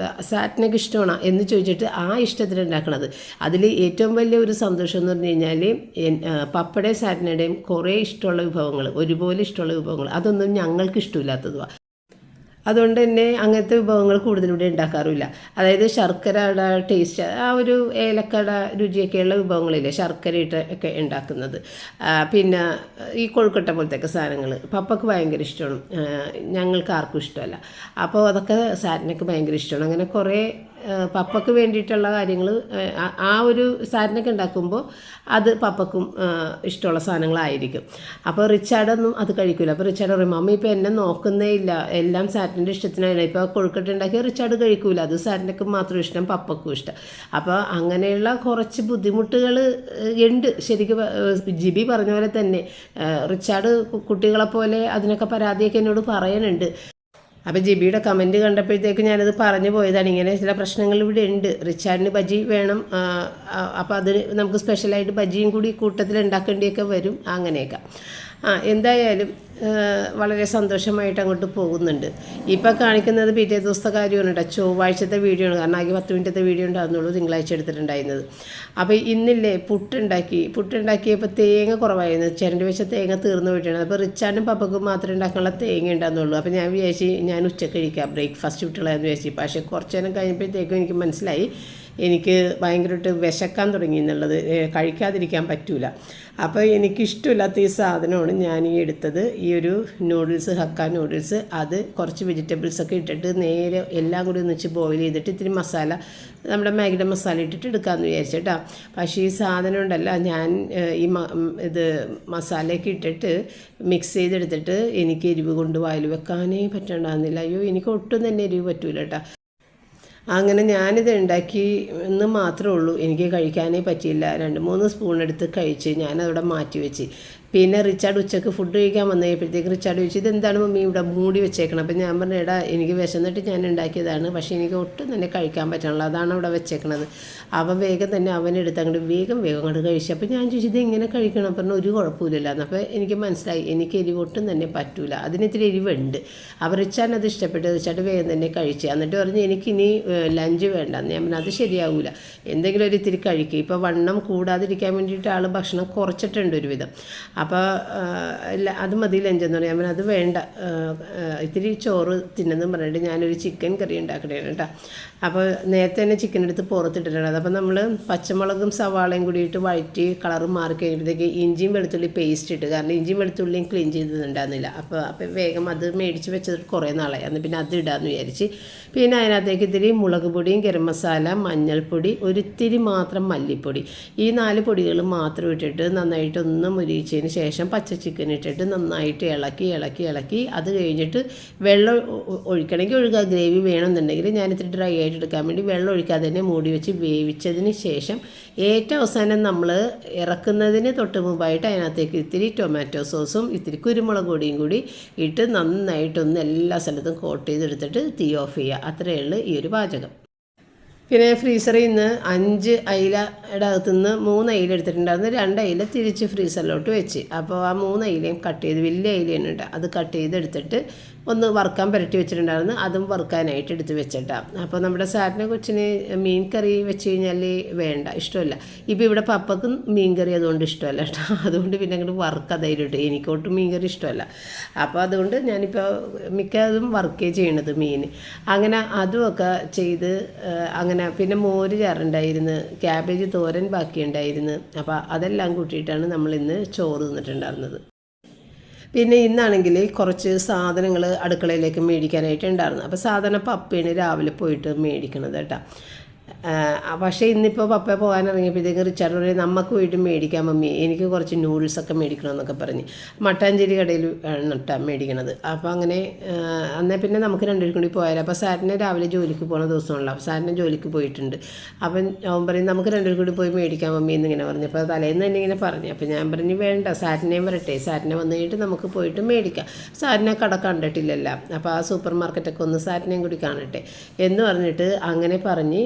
സാറ്റിനൊക്കെ ഇഷ്ടമാണ് എന്ന് ചോദിച്ചിട്ട് ആ ഇഷ്ടത്തിന് ഉണ്ടാക്കണത്. അതിൽ ഏറ്റവും വലിയ ഒരു സന്തോഷം എന്ന് പറഞ്ഞു കഴിഞ്ഞാൽ പപ്പയുടെയും സാറ്റിനുടെയും കുറേ ഇഷ്ടമുള്ള വിഭവങ്ങൾ, ഒരുപോലെ ഇഷ്ടമുള്ള വിഭവങ്ങൾ, അതൊന്നും ഞങ്ങൾക്ക് ഇഷ്ടമില്ലാത്തത്. അതുകൊണ്ട് തന്നെ അങ്ങനത്തെ വിഭവങ്ങൾ കൂടുതലിവിടെ ഉണ്ടാക്കാറില്ല. അതായത് ശർക്കരയുടെ ടേസ്റ്റ്, ആ ഒരു ഏലക്കട രുചിയൊക്കെയുള്ള വിഭവങ്ങളില്ലേ ശർക്കര ഇട്ട് ഒക്കെ ഉണ്ടാക്കുന്നത്. പിന്നെ ഈ കൊഴുക്കട്ട പോലത്തെയൊക്കെ സാധനങ്ങൾ പപ്പക്ക് ഭയങ്കര ഇഷ്ടമാണ്, ഞങ്ങൾക്ക് ആർക്കും ഇഷ്ടമല്ല. അപ്പോൾ അതൊക്കെ സാരിനൊക്കെ ഭയങ്കര ഇഷ്ടമാണ്. അങ്ങനെ കുറേ പപ്പക്ക് വേണ്ടിയിട്ടുള്ള കാര്യങ്ങൾ ആ ഒരു സാധനമൊക്കെ ഉണ്ടാക്കുമ്പോൾ അത് പപ്പക്കും ഇഷ്ടമുള്ള സാധനങ്ങളായിരിക്കും. അപ്പോൾ റിച്ചാർഡൊന്നും അത് കഴിക്കില്ല. അപ്പോൾ റിച്ചാർഡ് പറയും, മമ്മി ഇപ്പോൾ എന്നെ നോക്കുന്നേ ഇല്ല, എല്ലാം സാറ്റിൻ്റെ ഇഷ്ടത്തിനാണ്. ഇപ്പോൾ കൊഴുക്കട്ട ഉണ്ടാക്കിയ റിച്ചാർഡ് കഴിക്കൂല, അത് സാറ്റിനൊക്കെ മാത്രം ഇഷ്ടം, പപ്പക്കും ഇഷ്ടം. അപ്പോൾ അങ്ങനെയുള്ള കുറച്ച് ബുദ്ധിമുട്ടുകൾ ഉണ്ട്. ശരിക്കും ജിബി പറഞ്ഞ പോലെ തന്നെ റിച്ചാർഡ് കുട്ടികളെപ്പോലെ അതിനൊക്കെ പരാതിയൊക്കെ എന്നോട് പറയുന്നുണ്ട്. അപ്പോൾ ജിബിയുടെ കമൻറ്റ് കണ്ടപ്പോഴത്തേക്ക് ഞാനത് പറഞ്ഞു പോയതാണ്. ഇങ്ങനെ ചില പ്രശ്നങ്ങൾ ഇവിടെ ഉണ്ട്. റിച്ചാർഡിന് ബജി വേണം, അപ്പോൾ അതിന് നമുക്ക് സ്പെഷ്യലായിട്ട് ബജിയും കൂടി കൂട്ടത്തിൽ ഉണ്ടാക്കേണ്ടിയൊക്കെ വരും, അങ്ങനെയൊക്കെ. എന്തായാലും വളരെ സന്തോഷമായിട്ട് അങ്ങോട്ട് പോകുന്നുണ്ട്. ഇപ്പോൾ കാണിക്കുന്നത് പിറ്റേ ദിവസത്തെ കാര്യമാണ് കേട്ടോ, ചൊവ്വാഴ്ചത്തെ വീഡിയോ ആണ്. കാരണം ആകെ 10 മിനിറ്റത്തെ വീഡിയോ ഉണ്ടാകുന്നുള്ളൂ, തിങ്കളാഴ്ച എടുത്തിട്ടുണ്ടായിരുന്നത്. അപ്പോൾ ഇന്നില്ലേ പുട്ടുണ്ടാക്കിയപ്പോൾ തേങ്ങ കുറവായിരുന്നു, ചിരണ്ടി വെച്ച തേങ്ങ തീർന്നു പോയിട്ടാണ്. അപ്പോൾ റിച്ചാർഡും പപ്പക്കും മാത്രമേ ഉണ്ടാക്കാനുള്ള തേങ്ങ ഉണ്ടാകുന്നുള്ളൂ. അപ്പോൾ ഞാൻ വിചാരിച്ച് ഞാൻ ഉച്ചക്ക് കഴിക്കാം, ബ്രേക്ക്ഫാസ്റ്റ് വിട്ടുള്ളതെന്ന് വിചാരിച്ചു. പക്ഷേ കുറച്ച് നേരം കഴിഞ്ഞപ്പോഴത്തേക്കും എനിക്ക് മനസ്സിലായി എനിക്ക് ഭയങ്കരമായിട്ട് വിശക്കാൻ തുടങ്ങി എന്നുള്ളത്, കഴിക്കാതിരിക്കാൻ പറ്റൂല. അപ്പോൾ എനിക്കിഷ്ടമില്ലാത്ത ഈ സാധനമാണ് ഞാൻ ഈ എടുത്തത്, ഈ ഒരു നൂഡിൽസ്, ഹക്ക നൂഡിൽസ്. അത് കുറച്ച് വെജിറ്റബിൾസൊക്കെ ഇട്ടിട്ട് നേരെ എല്ലാം കൂടി ഒന്നിച്ച് ബോയിൽ ചെയ്തിട്ട് ഇത്തിരി മസാല, നമ്മുടെ മാഗിയുടെ മസാല ഇട്ടിട്ട് എടുക്കാമെന്ന് വിചാരിച്ചിട്ടാ. പക്ഷേ ഈ സാധനം ഉണ്ടല്ല, ഞാൻ ഈ ഇത് മസാലയൊക്കെ ഇട്ടിട്ട് മിക്സ് ചെയ്തെടുത്തിട്ട് എനിക്ക് എരിവ് കൊണ്ട് വായിൽ വെക്കാനേ പറ്റണ്ടാകുന്നില്ല. അയ്യോ, എനിക്ക് ഒട്ടും തന്നെ എരിവ് പറ്റൂല കേട്ടോ. അങ്ങനെ ഞാനിത് ഉണ്ടാക്കി എന്ന് മാത്രമേ ഉള്ളൂ, എനിക്ക് കഴിക്കാനേ പറ്റിയില്ല. 2-3 സ്പൂൺ എടുത്ത് കഴിച്ച് ഞാനവിടെ മാറ്റി വെച്ച്. പിന്നെ റിച്ചാർഡ് ഉച്ചക്ക് ഫുഡ് കഴിക്കാൻ വന്നു കഴിഞ്ഞപ്പോഴത്തേക്ക് റിച്ചാർഡ് ചോദിച്ചു, ഇതെന്താണ് മമ്മി ഇവിടെ മൂടി വെച്ചേക്കണം? അപ്പം ഞാൻ പറഞ്ഞു, എടാ എനിക്ക് വിശന്നിട്ട് ഞാൻ ഉണ്ടാക്കിയതാണ്, പക്ഷേ എനിക്ക് ഒട്ടും തന്നെ കഴിക്കാൻ പറ്റണല്ലോ, അതാണ് അവിടെ വെച്ചേക്കണത്. അവൻ വേഗം തന്നെ അവനെടുത്ത് അങ്ങോട്ട് വേഗം അങ്ങോട്ട് കഴിച്ചു. അപ്പോൾ ഞാൻ ചോദിച്ചു, ഇത് എങ്ങനെ കഴിക്കണം? പറഞ്ഞാൽ ഒരു കുഴപ്പമില്ലല്ലോ. അപ്പോൾ എനിക്ക് മനസ്സിലായി എനിക്ക് എരിവ് ഒട്ടും തന്നെ പറ്റൂല, അതിന് ഇത്തിരി എരിവുണ്ട്. അപ്പോൾ റിച്ചാർഡ് അത് ഇഷ്ടപ്പെട്ടു, റിച്ചാർഡ് വേഗം തന്നെ കഴിച്ചു. എന്നിട്ട് പറഞ്ഞു എനിക്കിനി ലഞ്ച് വേണ്ടെന്ന്. ഞാൻ പറഞ്ഞു അത് ശരിയാവില്ല, എന്തെങ്കിലും ഒരു ഇത്തിരി കഴിക്കുക. ഇപ്പോൾ വണ്ണം കൂടാതിരിക്കാൻ വേണ്ടിയിട്ട് ആൾ ഭക്ഷണം കുറച്ചിട്ടുണ്ട് ഒരുവിധം. അപ്പോൾ അത് മതി ലഞ്ചെന്ന് പറയാൻ. ഞാൻ അത് വേണ്ട, ഇത്തിരി ചോറ് തിന്നെന്നും പറഞ്ഞിട്ട് ഞാനൊരു ചിക്കൻ കറി ഉണ്ടാക്കണേണ് കേട്ടോ. അപ്പോൾ നേരത്തെ തന്നെ ചിക്കൻ എടുത്ത് പുറത്തിട്ടിട്ടുണ്ട്. അപ്പോൾ നമ്മൾ പച്ചമുളകും സവാളയും കൂടിയിട്ട് വഴറ്റി കളറ് മാറി കഴിയുമ്പോഴത്തേക്ക് ഇഞ്ചിയും വെളുത്തുള്ളി പേസ്റ്റ് ഇട്ട്, കാരണം ഇഞ്ചിയും വെളുത്തുള്ളിയും ക്ലീൻ ചെയ്തിട്ടുണ്ടായിരുന്നില്ല. അപ്പോൾ വേഗം അത് മേടിച്ച് വെച്ചത് കുറേ നാളായി, അന്ന് പിന്നെ അത് ഇടാമെന്ന് വിചാരിച്ച്. പിന്നെ അതിനകത്തേക്ക് ഇത്തിരി മുളക് പൊടിയും ഗരം മസാല, മഞ്ഞൾപ്പൊടി, ഒരിത്തിരി മാത്രം മല്ലിപ്പൊടി, ഈ 4 പൊടികൾ മാത്രം ഇട്ടിട്ട് നന്നായിട്ടൊന്ന് മുരിച്ചതിന് ശേഷം പച്ച ചിക്കൻ ഇട്ടിട്ട് നന്നായിട്ട് ഇളക്കി അത് കഴിഞ്ഞിട്ട് വെള്ളം ഒഴിക്കണമെങ്കിൽ ഒഴുകുക, ഗ്രേവി വേണമെന്നുണ്ടെങ്കിൽ ഞാൻ ഇത്തിരി ഡ്രൈ ആയിട്ട് എടുക്കാൻ വേണ്ടി വെള്ളം ഒഴിക്കാതെ തന്നെ മൂടി വെച്ച് വേവിച്ചതിന് ശേഷം ഏറ്റവും അവസാനം നമ്മൾ ഇറക്കുന്നതിന് തൊട്ട് മുമ്പായിട്ട് അതിനകത്തേക്ക് ഇത്തിരി ടൊമാറ്റോ സോസും ഇത്തിരി കുരുമുളക് പൊടിയും കൂടി ഇട്ട് നന്നായിട്ടൊന്ന് എല്ലാ സ്ഥലത്തും കോട്ട് ചെയ്തെടുത്തിട്ട് തീ ഓഫ് ചെയ്യുക. അത്രയേ ഉള്ളൂ ഈ ഒരു പാചകം. പിന്നെ ഫ്രീസറിൽ നിന്ന് 5 അയിലയുടെ അകത്തുനിന്ന് 3 അയില എടുത്തിട്ടുണ്ടായിരുന്നു, 2 അയില തിരിച്ച് ഫ്രീസറിലോട്ട് വെച്ച്. അപ്പോൾ ആ 3 അയിലയും കട്ട് ചെയ്ത്, വലിയ അയിലയാണ് കേട്ടോ, അത് കട്ട് ചെയ്തെടുത്തിട്ട് ഒന്ന് വറുക്കാൻ പുരട്ടി വെച്ചിട്ടുണ്ടായിരുന്നു, അതും വറുക്കാനായിട്ട് എടുത്ത് വെച്ചിട്ടാണ്. അപ്പോൾ നമ്മുടെ സാറ്റിനെ കൊച്ചിന് മീൻ കറി വെച്ച് കഴിഞ്ഞാൽ വേണ്ട, ഇഷ്ടമല്ല. ഇപ്പോൾ ഇവിടെ പപ്പക്കും മീൻ കറി അതുകൊണ്ട് ഇഷ്ടമല്ല കേട്ടോ, അതുകൊണ്ട് പിന്നെ അങ്ങോട്ട് വറുക്കതായിട്ട് എനിക്കൊട്ടും മീൻ കറി ഇഷ്ടമല്ല. അപ്പോൾ അതുകൊണ്ട് ഞാനിപ്പോൾ മിക്കതും വറുക്കേ ചെയ്യണത് മീൻ. അങ്ങനെ അതുമൊക്കെ ചെയ്ത് അങ്ങനെ പിന്നെ മോര് ചാറുണ്ടായിരുന്നു, ക്യാബേജ് തോരൻ ബാക്കിയുണ്ടായിരുന്നു. അപ്പോൾ അതെല്ലാം കൂട്ടിയിട്ടാണ് നമ്മളിന്ന് ചോറ് തിന്നിട്ടുണ്ടായിരുന്നത്. പിന്നെ ഇന്നാണെങ്കിൽ കുറച്ച് സാധനങ്ങൾ അടുക്കളയിലേക്ക് മേടിക്കാനായിട്ട് ഉണ്ടായിരുന്നു. അപ്പോൾ സാധാരണ പപ്പയാണ് രാവിലെ പോയിട്ട് മേടിക്കണത് കേട്ടോ. പക്ഷേ ഇന്നിപ്പോൾ പപ്പ പോകാൻ ഇറങ്ങിയപ്പോഴത്തേക്ക് റിച്ചാർഡ് പറയും, നമുക്ക് പോയിട്ട് മേടിക്കാൻ മമ്മി, എനിക്ക് കുറച്ച് നൂഡിൽസൊക്കെ മേടിക്കണമെന്നൊക്കെ പറഞ്ഞ്. മട്ടാഞ്ചേരി കടയിൽ കേട്ടോ മേടിക്കണത്. അപ്പോൾ അങ്ങനെ എന്നാൽ പിന്നെ നമുക്ക് 2 കൂടി പോയാലോ. അപ്പോൾ സാറിന് രാവിലെ ജോലിക്ക് പോകുന്ന ദിവസമാണല്ലോ, അപ്പോൾ സാറിന് ജോലിക്ക് പോയിട്ടുണ്ട്. അപ്പം അവൻ പറയും നമുക്ക് 2 കൂടി പോയി മേടിക്കാൻ മമ്മി എന്നിങ്ങനെ പറഞ്ഞു. അപ്പോൾ തലേന്ന് തന്നെ ഇങ്ങനെ പറഞ്ഞു. അപ്പോൾ ഞാൻ പറഞ്ഞു വേണ്ട, സാറിനെയും വരട്ടെ, സാറിനെ വന്നു കഴിഞ്ഞിട്ട് നമുക്ക് പോയിട്ട് മേടിക്കാം, സാറിനെ കട കണ്ടിട്ടില്ലല്ലോ, അപ്പോൾ ആ സൂപ്പർ മാർക്കറ്റൊക്കെ ഒന്ന് സാറിനെയും കൂടി കാണട്ടെ എന്ന് പറഞ്ഞിട്ട് അങ്ങനെ പറഞ്ഞ്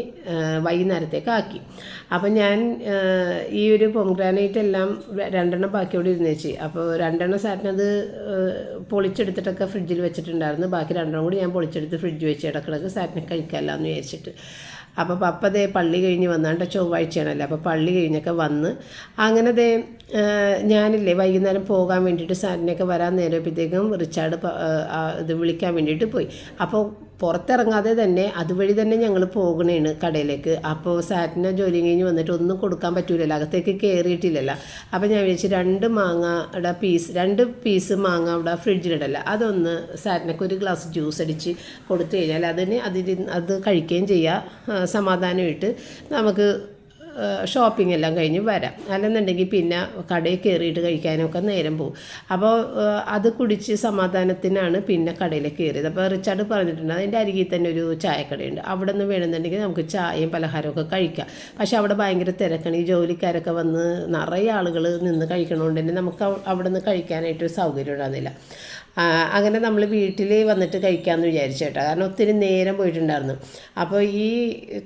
വൈകുന്നേരത്തേക്ക് ആക്കി. അപ്പം ഞാൻ ഈ ഒരു പൊംഗ്രാനൈറ്റ് എല്ലാം 2 ബാക്കിയോടെ ഇരുന്ന് വെച്ച്. അപ്പോൾ 2 സാറ്റിനത് പൊളിച്ചെടുത്തിട്ടൊക്കെ ഫ്രിഡ്ജിൽ വെച്ചിട്ടുണ്ടായിരുന്നു, ബാക്കി 2 കൂടി ഞാൻ പൊളിച്ചെടുത്ത് ഫ്രിഡ്ജ് വെച്ച് ഇടക്കിടക്ക് സാറ്റിനെ കഴിക്കാമല്ലോ എന്ന് വിചാരിച്ചിട്ട്. അപ്പോൾ പപ്പ ദേ പള്ളി കഴിഞ്ഞ് വന്നാണ്ട് ചൊവ്വാഴ്ചയാണല്ലോ, അപ്പോൾ പള്ളി കഴിഞ്ഞൊക്കെ വന്ന് അങ്ങനെ ദേ ഞാനില്ലേ വൈകുന്നേരം പോകാൻ വേണ്ടിയിട്ട് സാറിനെയൊക്കെ വരാൻ നേരപ്പോഴത്തേക്കും റിച്ചാർഡ് ഇത് വിളിക്കാൻ വേണ്ടിയിട്ട് പോയി. അപ്പോൾ പുറത്തിറങ്ങാതെ തന്നെ അതുവഴി തന്നെ ഞങ്ങൾ പോകണേണ് കടയിലേക്ക്. അപ്പോൾ സാറ്റിന് ജോലി കഴിഞ്ഞ് വന്നിട്ട് ഒന്നും കൊടുക്കാൻ പറ്റൂലല്ലോ, അകത്തേക്ക് കയറിയിട്ടില്ലല്ലോ. അപ്പോൾ ഞാൻ വിചാരിച്ചു 2 പീസ് മാങ്ങ അവിടെ ഫ്രിഡ്ജിലിടല്ല, അതൊന്ന് സാറ്റിനൊക്കെ ഒരു ഗ്ലാസ് ജ്യൂസ് അടിച്ച് കൊടുത്തു കഴിഞ്ഞാൽ അത് കഴിക്കുകയും ചെയ്യുക, സമാധാനമായിട്ട് നമുക്ക് ഷോപ്പിംഗ് എല്ലാം കഴിഞ്ഞ് വരാം. അല്ലെന്നുണ്ടെങ്കിൽ പിന്നെ കടയിൽ കയറിയിട്ട് കഴിക്കാനൊക്കെ നേരം പോകും. അപ്പോൾ അത് കുടിച്ച് സമാധാനത്തിനാണ് പിന്നെ കടയിലേക്ക് കയറിയത്. അപ്പോൾ റിച്ചാർഡ് പറഞ്ഞിട്ടുണ്ട് അതിൻ്റെ അരികിൽ തന്നെ ഒരു ചായക്കടയുണ്ട്, അവിടെ നിന്ന് വേണമെന്നുണ്ടെങ്കിൽ നമുക്ക് ചായയും പലഹാരമൊക്കെ കഴിക്കാം. പക്ഷെ അവിടെ ഭയങ്കര തിരക്കാണ്, ഈ ജോലിക്കാരൊക്കെ വന്ന് നിറയെ ആളുകൾ നിന്ന് കഴിക്കണതുകൊണ്ട് തന്നെ നമുക്ക് അവിടെ നിന്ന് കഴിക്കാനായിട്ട് സൗകര്യം ഉണ്ടാകുന്നില്ല. അങ്ങനെ നമ്മൾ വീട്ടിൽ വന്നിട്ട് കഴിക്കാമെന്ന് വിചാരിച്ചു കേട്ടോ, കാരണം ഒത്തിരി നേരം പോയിട്ടുണ്ടായിരുന്നു. അപ്പോൾ ഈ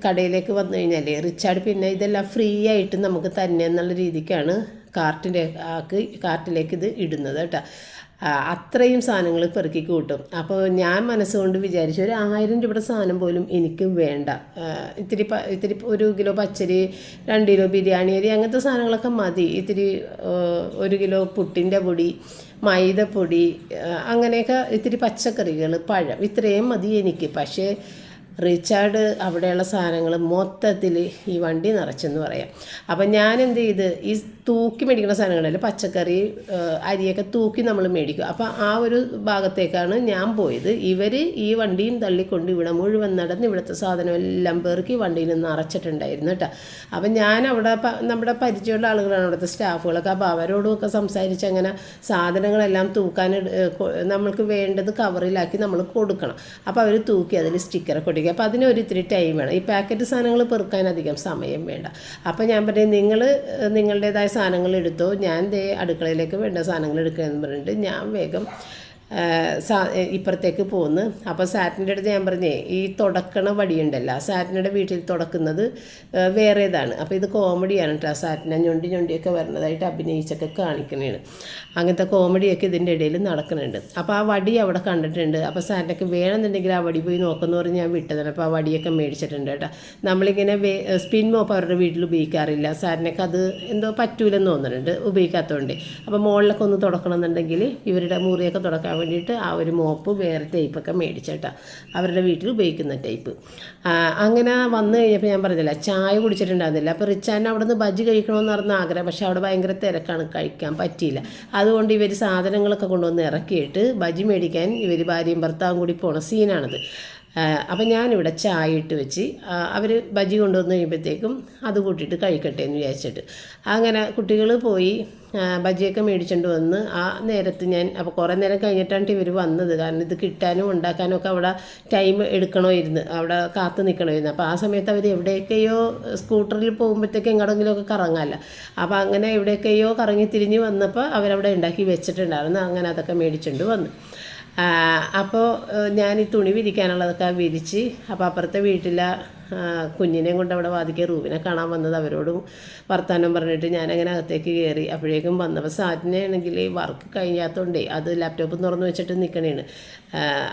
കടയിലേക്ക് വന്നു കഴിഞ്ഞാൽ റിച്ചാർഡ് പിന്നെ ഇതെല്ലാം ഫ്രീ ആയിട്ട് നമുക്ക് തന്നെ എന്നുള്ള രീതിക്കാണ് കാർട്ടിലേക്ക് ഇത് ഇടുന്നത് കേട്ടോ. അത്രയും സാധനങ്ങൾ പെറുക്കി കൂട്ടും. അപ്പോൾ ഞാൻ മനസ്സുകൊണ്ട് വിചാരിച്ചു ഒരു 1000 രൂപയുടെ സാധനം പോലും എനിക്ക് വേണ്ട, ഇത്തിരി 1 കിലോ പച്ചരി, 2 കിലോ ബിരിയാണി അരി, അങ്ങനത്തെ സാധനങ്ങളൊക്കെ മതി. ഇത്തിരി 1 കിലോ പുട്ടിൻ്റെ പൊടി, മൈദപ്പൊടി, അങ്ങനെയൊക്കെ ഇത്തിരി പച്ചക്കറികൾ, പഴം, ഇത്രയും മതി എനിക്ക്. പക്ഷേ റിച്ചാർഡ് അവിടെയുള്ള സാധനങ്ങൾ മൊത്തത്തിൽ ഈ വണ്ടി നിറച്ചെന്ന് പറയാം. അപ്പം ഞാൻ എന്ത് ചെയ്ത് ഈ തൂക്കി മേടിക്കുന്ന സാധനങ്ങളല്ല, പച്ചക്കറി അരിയൊക്കെ തൂക്കി നമ്മൾ മേടിക്കും. അപ്പോൾ ആ ഒരു ഭാഗത്തേക്കാണ് ഞാൻ പോയത്. ഇവർ ഈ വണ്ടിയും തള്ളിക്കൊണ്ട് ഇവിടെ മുഴുവൻ നടന്ന് ഇവിടുത്തെ സാധനം എല്ലാം പേർക്ക് വണ്ടിയിൽ നിന്ന് നിറച്ചിട്ടുണ്ടായിരുന്നു കേട്ടോ. അപ്പം ഞാൻ അവിടെ നമ്മുടെ പരിചയമുള്ള ആളുകളാണ് അവിടുത്തെ സ്റ്റാഫുകളൊക്കെ. അപ്പോൾ അവരോടുമൊക്കെ സംസാരിച്ച് അങ്ങനെ സാധനങ്ങളെല്ലാം തൂക്കാൻ നമ്മൾക്ക് വേണ്ടത് കവറിലാക്കി നമ്മൾ കൊടുക്കണം. അപ്പോൾ അവർ തൂക്കി അതിൽ സ്റ്റിക്കറൊക്കെ ഒട്ടിക്കുക. അപ്പോൾ അതിനൊരു ഇത്തിരി ടൈം വേണം, ഈ പാക്കറ്റ് സാധനങ്ങൾ പെറുക്കാൻ അധികം സമയം വേണ്ട. അപ്പോൾ ഞാൻ പറയും നിങ്ങൾ നിങ്ങളുടേതായ സാധനങ്ങൾ എടുത്തോ, ഞാൻ അടുക്കളയിലേക്ക് വേണ്ട സാധനങ്ങൾ എടുക്കുകയെന്ന് പറഞ്ഞിട്ട് ഞാൻ വേഗം ഇപ്പുറത്തേക്ക് പോന്ന്. അപ്പോൾ സാറ്റിൻ്റെ അടുത്ത് ഞാൻ പറഞ്ഞേ ഈ തുടക്കണ വടിയുണ്ടല്ലോ, സാറ്റിൻ്റെ വീട്ടിൽ തുടക്കുന്നത് വേറേതാണ്. അപ്പോൾ ഇത് കോമഡിയാണ് കേട്ടോ, സാറ്റിനെ ഞൊണ്ടിയൊക്കെ വരുന്നതായിട്ട് അഭിനയിച്ചൊക്കെ കാണിക്കണേണ്. അങ്ങനത്തെ കോമഡിയൊക്കെ ഇതിൻ്റെ ഇടയിൽ നടക്കുന്നുണ്ട്. അപ്പോൾ ആ വടി അവിടെ കണ്ടിട്ടുണ്ട്. അപ്പോൾ സാറ്റിനൊക്കെ വേണമെന്നുണ്ടെങ്കിൽ ആ വടി പോയി നോക്കുമെന്ന് പറഞ്ഞ് ഞാൻ വിട്ടതാണ്. അപ്പോൾ ആ വടിയൊക്കെ മേടിച്ചിട്ടുണ്ട് കേട്ടോ. നമ്മളിങ്ങനെ സ്പിൻ മോപ്പ് അവരുടെ വീട്ടിൽ ഉപയോഗിക്കാറില്ല, സാറ്റിനൊക്കെ അത് എന്തോ പറ്റൂലെന്ന് തോന്നുന്നുണ്ട് ഉപയോഗിക്കാത്തതുകൊണ്ട്. അപ്പോൾ മുകളിലൊക്കെ ഒന്ന് തുടക്കണം എന്നുണ്ടെങ്കിൽ ഇവരുടെ മുറിയൊക്കെ തുടക്കാൻ വേണ്ടിയിട്ട് ആ ഒരു മോപ്പ് വേറെ ടൈപ്പൊക്കെ മേടിച്ചേട്ടാ, അവരുടെ വീട്ടിൽ ഉപയോഗിക്കുന്ന ടൈപ്പ്. അങ്ങനെ വന്നു കഴിഞ്ഞപ്പോൾ ഞാൻ പറഞ്ഞില്ല ചായ കുടിച്ചിട്ടുണ്ടായിരുന്നില്ല. അപ്പോൾ റിച്ചാൻ അവിടെ നിന്ന് ബജ്ജി കഴിക്കണമെന്ന് പറഞ്ഞ ആഗ്രഹം, പക്ഷേ അവിടെ ഭയങ്കര തിരക്കാണ്, കഴിക്കാൻ പറ്റിയില്ല. അതുകൊണ്ട് ഇവർ സാധനങ്ങളൊക്കെ കൊണ്ടുവന്ന് ഇറക്കിയിട്ട് ബജ്ജി മേടിക്കാൻ ഇവർ ഭാര്യയും ഭർത്താവും കൂടി പോണ സീനാണത്. അപ്പം ഞാനിവിടെ ചായ ഇട്ട് വെച്ച് അവർ ബജ്ജി കൊണ്ടുവന്ന് കഴിയുമ്പോഴത്തേക്കും അത് കൂട്ടിയിട്ട് കഴിക്കട്ടെ എന്ന് വിചാരിച്ചിട്ട് അങ്ങനെ കുട്ടികൾ പോയി ബജ്ജിയൊക്കെ മേടിച്ചുകൊണ്ട് വന്ന് ആ നേരത്ത് ഞാൻ അപ്പോൾ കുറേ നേരം കഴിഞ്ഞിട്ടാണ് ഇവർ വന്നത്. കാരണം ഇത് കിട്ടാനും ഉണ്ടാക്കാനും ഒക്കെ അവിടെ ടൈം എടുക്കണമായിരുന്നു, അവിടെ കാത്തു നിൽക്കണമായിരുന്നു. അപ്പോൾ ആ സമയത്ത് അവർ എവിടെയൊക്കെയോ സ്കൂട്ടറിൽ പോകുമ്പോഴത്തേക്ക് എങ്ങോട്ടെങ്കിലുമൊക്കെ കറങ്ങാമല്ലോ. അപ്പോൾ അങ്ങനെ എവിടെയൊക്കെയോ കറങ്ങി തിരിഞ്ഞ് വന്നപ്പോൾ അവരവിടെ ഉണ്ടാക്കി വെച്ചിട്ടുണ്ടായിരുന്നു. അങ്ങനെ അതൊക്കെ മേടിച്ചുകൊണ്ട് വന്നു. അപ്പോൾ ഞാൻ ഈ തുണി വിരിക്കാനുള്ളതൊക്കെ വിരിച്ച്, അപ്പോൾ അപ്പുറത്തെ വീട്ടിലെ കുഞ്ഞിനെയും കൊണ്ട് അവിടെ വാദിക്കുക റൂബിനെ കാണാൻ വന്നത്, അവരോടും വർത്താനം പറഞ്ഞിട്ട് ഞാനങ്ങനെ അകത്തേക്ക് കയറി. അപ്പോഴേക്കും വന്നപ്പോൾ സാറ്റിനെ ആണെങ്കിൽ വർക്ക് കഴിഞ്ഞാത്തതുകൊണ്ടേ അത് ലാപ്ടോപ്പ് തുറന്ന് വെച്ചിട്ട് നിൽക്കണേണ്.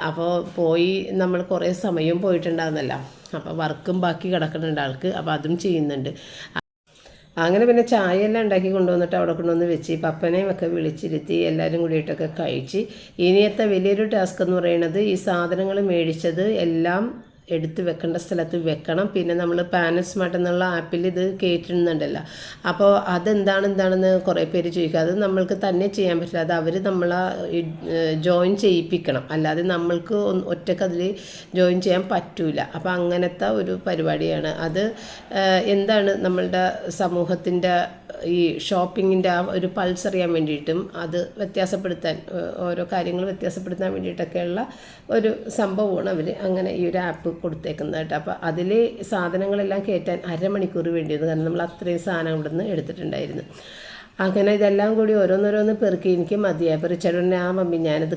അപ്പോൾ പോയി നമ്മൾ കുറേ സമയം പോയിട്ടുണ്ടാകുന്നല്ലോ, അപ്പോൾ വർക്കും ബാക്കി കിടക്കുന്നുണ്ട് ആൾക്ക്, അപ്പോൾ അതും ചെയ്യുന്നുണ്ട്. അങ്ങനെ പിന്നെ ചായയെല്ലാം ഉണ്ടാക്കി കൊണ്ടുവന്നിട്ട് അവിടെ കൊണ്ടുവന്ന് വെച്ച് പപ്പനെയും ഒക്കെ വിളിച്ചിരുത്തി എല്ലാവരും കൂടിയിട്ടൊക്കെ കഴിച്ച്. ഇനിയത്തെ വലിയൊരു ടാസ്ക് എന്ന് പറയുന്നത് ഈ സാധനങ്ങൾ മേടിച്ചത് എല്ലാം എടുത്ത് വെക്കേണ്ട സ്ഥലത്ത് വെക്കണം. പിന്നെ നമ്മൾ പാനൽ സ്മാർട്ട് എന്നുള്ള ആപ്പിൽ ഇത് കയറ്റുന്നുണ്ടല്ലോ, അപ്പോൾ എന്താണെന്ന് കുറേ പേര് ചോദിക്കുക. അത് നമ്മൾക്ക് തന്നെ ചെയ്യാൻ പറ്റില്ല, അത് അവർ നമ്മളെ ജോയിൻ ചെയ്യിപ്പിക്കണം, അല്ലാതെ നമ്മൾക്ക് ഒറ്റയ്ക്ക് അതിൽ ജോയിൻ ചെയ്യാൻ പറ്റൂല. അപ്പോൾ അങ്ങനത്തെ ഒരു പരിപാടിയാണ് അത്. എന്താണ് നമ്മളുടെ സമൂഹത്തിൻ്റെ ഈ ഷോപ്പിങ്ങിൻ്റെ ആ ഒരു പൾസ് അറിയാൻ വേണ്ടിയിട്ടും അത് വ്യത്യാസപ്പെടുത്താൻ, ഓരോ കാര്യങ്ങൾ വ്യത്യാസപ്പെടുത്താൻ വേണ്ടിയിട്ടൊക്കെയുള്ള ഒരു സംഭവമാണ് അവർ അങ്ങനെ ഈ ഒരു ആപ്പ് കൊടുത്തേക്കുന്നത് കേട്ടോ. അപ്പോൾ അതിൽ സാധനങ്ങളെല്ലാം കയറ്റാൻ 1/2 മണിക്കൂർ വേണ്ടിയത്, കാരണം നമ്മൾ അത്രയും സാധനം ഇവിടെ നിന്ന് എടുത്തിട്ടുണ്ടായിരുന്നു. അങ്ങനെ ഇതെല്ലാം കൂടി ഓരോന്നോരോന്ന് പെറുക്കി എനിക്ക് മതിയായി. അപ്പോൾ റിച്ചാർഡ് ആ മമ്മി ഞാനിത്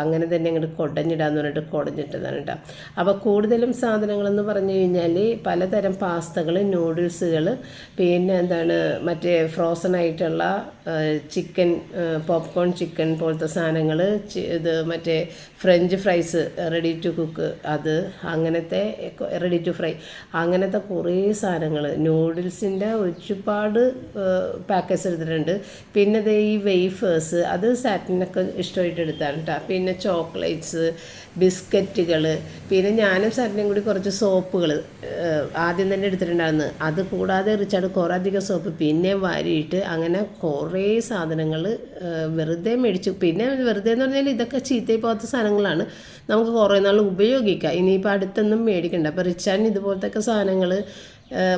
അങ്ങനെ തന്നെ അങ്ങോട്ട് കുടഞ്ഞിടാന്ന് പറഞ്ഞിട്ട് കുടഞ്ഞിട്ടതാണ് കേട്ടോ. അപ്പോൾ കൂടുതലും സാധനങ്ങളെന്ന് പറഞ്ഞു കഴിഞ്ഞാൽ പലതരം പാസ്തകൾ, നൂഡിൽസുകൾ, പിന്നെ എന്താണ് മറ്റേ ഫ്രോസൺ ആയിട്ടുള്ള ചിക്കൻ, പോപ്കോൺ ചിക്കൻ പോലത്തെ സാധനങ്ങൾ, ഇത് മറ്റേ French fries ready to cook, അത് അങ്ങനത്തെ റെഡി ടു ഫ്രൈ, അങ്ങനത്തെ കുറേ സാധനങ്ങൾ, നൂഡിൽസിൻ്റെ ഒരുപാട് പാക്കേജ് എടുത്തിട്ടുണ്ട്. പിന്നെ ഈ വെയ്ഫേഴ്സ്, അത് സാറ്റിനൊക്കെ ഇഷ്ടമായിട്ട് എടുത്താണ് കേട്ടോ. പിന്നെ ചോക്ലേറ്റ്സ്, ബിസ്ക്കറ്റുകൾ, പിന്നെ ഞാനും സാറ്റിനും കൂടി കുറച്ച് സോപ്പുകൾ ആദ്യം തന്നെ എടുത്തിട്ടുണ്ടായിരുന്നു. അത് കൂടാതെ റിച്ചാർഡ് കുറേ അധികം സോപ്പ് പിന്നെ വാരിയിട്ട് അങ്ങനെ കുറേ സാധനങ്ങൾ വെറുതെ മേടിച്ചു. പിന്നെ വെറുതെ എന്ന് പറഞ്ഞാൽ ഇതൊക്കെ ചീത്തയായി പോകാത്ത സാധനങ്ങളാണ്, നമുക്ക് കുറേ നാൾ ഉപയോഗിക്കാം. ഇനിയിപ്പോൾ അടുത്തൊന്നും മേടിക്കണ്ട. അപ്പോൾ റിച്ചാർഡിന് ഇതുപോലത്തെ സാധനങ്ങൾ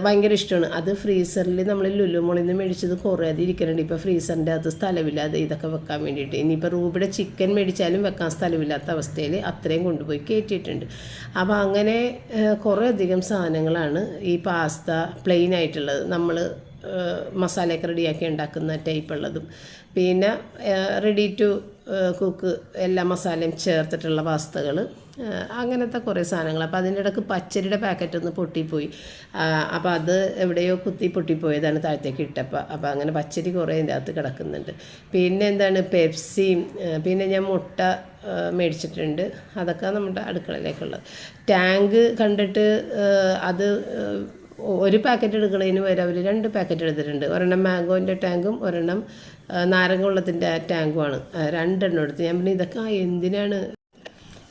ഭയങ്കര ഇഷ്ടമാണ്. അത് ഫ്രീസറിൽ നമ്മൾ ലുലു മോളിൽ നിന്ന് മേടിച്ചത് കുറേ അത് ഇരിക്കുന്നുണ്ട്. ഇപ്പോൾ ഫ്രീസറിൻ്റെ അത് സ്ഥലമില്ല, അത് ഇതൊക്കെ വെക്കാൻ വേണ്ടിയിട്ട്. ഇനിയിപ്പോൾ റൂബിയുടെ ചിക്കൻ മേടിച്ചാലും വെക്കാൻ സ്ഥലമില്ലാത്ത അവസ്ഥയിൽ അത്രയും കൊണ്ടുപോയി കയറ്റിയിട്ടുണ്ട്. അപ്പോൾ അങ്ങനെ കുറേ അധികം സാധനങ്ങളാണ് ഈ പാസ്ത പ്ലെയിൻ ആയിട്ടുള്ളത്, നമ്മൾ മസാലയൊക്കെ റെഡിയാക്കി ഉണ്ടാക്കുന്ന ടൈപ്പുള്ളതും, പിന്നെ റെഡി ടു കുക്ക് എല്ലാ മസാലയും ചേർത്തിട്ടുള്ള പാസ്തകൾ, അങ്ങനത്തെ കുറേ സാധനങ്ങൾ. അപ്പോൾ അതിൻ്റെ ഇടയ്ക്ക് പച്ചരിയുടെ പാക്കറ്റ് ഒന്ന് പൊട്ടിപ്പോയി. അപ്പോൾ അത് എവിടെയോ കുത്തി പൊട്ടിപ്പോയതാണ് താഴത്തേക്ക് ഇട്ടപ്പോൾ. അപ്പോൾ അങ്ങനെ പച്ചരി കുറേ അതിൻ്റെ അകത്ത് കിടക്കുന്നുണ്ട്. പിന്നെ എന്താണ് പെപ്സിയും, പിന്നെ ഞാൻ മുട്ട മേടിച്ചിട്ടുണ്ട്. അതൊക്കെ നമ്മുടെ അടുക്കളയിലേക്കുള്ളത്. ടാങ്ക് കണ്ടിട്ട് അത് ഒരു പാക്കറ്റ് എടുക്കുന്നതിന് വരെ അവർ 2 പാക്കറ്റ് എടുത്തിട്ടുണ്ട്. ഒരെണ്ണം മാംഗോൻ്റെ ടാങ്കും ഒരെണ്ണം നാരങ്ങ വെള്ളത്തിൻ്റെ ടാങ്കുമാണ്. 2 എണ്ണം എടുത്ത്. ഞാൻ പിന്നെ ഇതൊക്കെ എന്തിനാണ്,